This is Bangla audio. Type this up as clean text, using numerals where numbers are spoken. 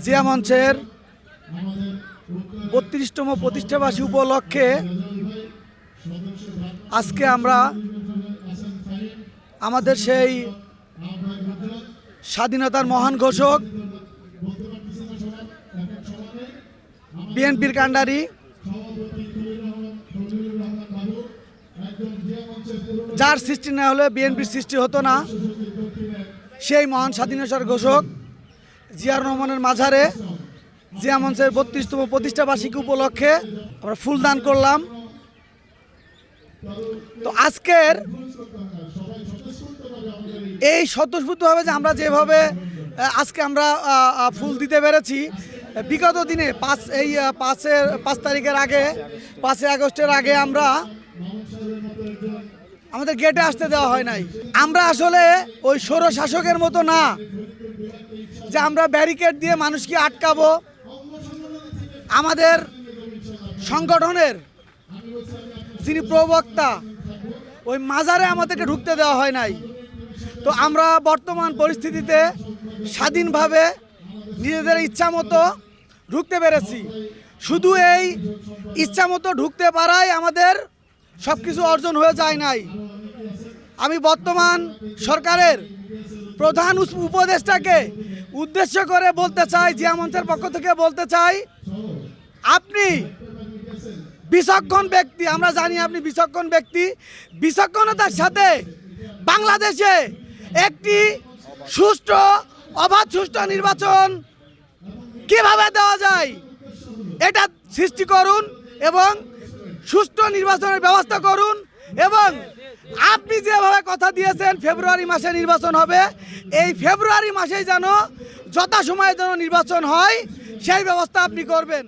জিয়া মঞ্চের ৩২তম প্রতিষ্ঠাবার্ষিকী উপলক্ষে আজকে আমরা আমাদের সেই স্বাধীনতার মহান ঘোষক বিএনপির কাণ্ডারি যার সৃষ্টি না হলে বিএনপির সৃষ্টি হতো না, সেই মহান স্বাধীনতার ঘোষক জিয়াউর রহমানের মাঝারে জিয়া মঞ্চের ৩২তম প্রতিষ্ঠাবার্ষিকী উপলক্ষে আমরা ফুলদান করলাম। তো আজকের এই স্বতঃস্ফূর্তভাবে যে আমরা যেভাবে আজকে আমরা ফুল দিতে পেরেছি, বিগত দিনে 5 তারিখের আগে 5 আগস্টের আগে আমরা আমাদের গেটে আসতে দেওয়া হয় নাই। আমরা আসলে ওই স্বৈর শাসকের মতো না যে আমরা ব্যারিকেড দিয়ে মানুষকে আটকাবো। আমাদের সংগঠনের যিনি প্রবক্তা, ওই মাজারে আমাদেরকে ঢুকতে দেওয়া হয় নাই। তো আমরা বর্তমান পরিস্থিতিতে স্বাধীনভাবে নিজেদের ইচ্ছা মতো ঢুকতে পেরেছি। শুধু এই ইচ্ছা মতো ঢুকতে পারাই আমাদের সব কিছু অর্জন হয়ে যায় নাই। আমি বর্তমান সরকারের প্রধান উপদেষ্টাকে উদ্দেশ্য করে বলতে চাই, জিয়া মঞ্চের পক্ষ থেকে বলতে চাই, আপনি বিচক্ষণ ব্যক্তি, আমরা জানি আপনি বিচক্ষণ ব্যক্তি। বিচক্ষণতার সাথে বাংলাদেশে একটি সুষ্ঠু অবাধ সুষ্ঠু নির্বাচন কিভাবে দেওয়া যায় এটা সৃষ্টি করুন এবং সুষ্ঠু নির্বাচনের ব্যবস্থা করুন। এবং আপনি যেভাবে কথা দিয়েছেন ফেব্রুয়ারি মাসে নির্বাচন হবে, এই ফেব্রুয়ারি মাসেই যেন যথাসময়ে যেন নির্বাচন হয় সেই ব্যবস্থা আপনি করবেন।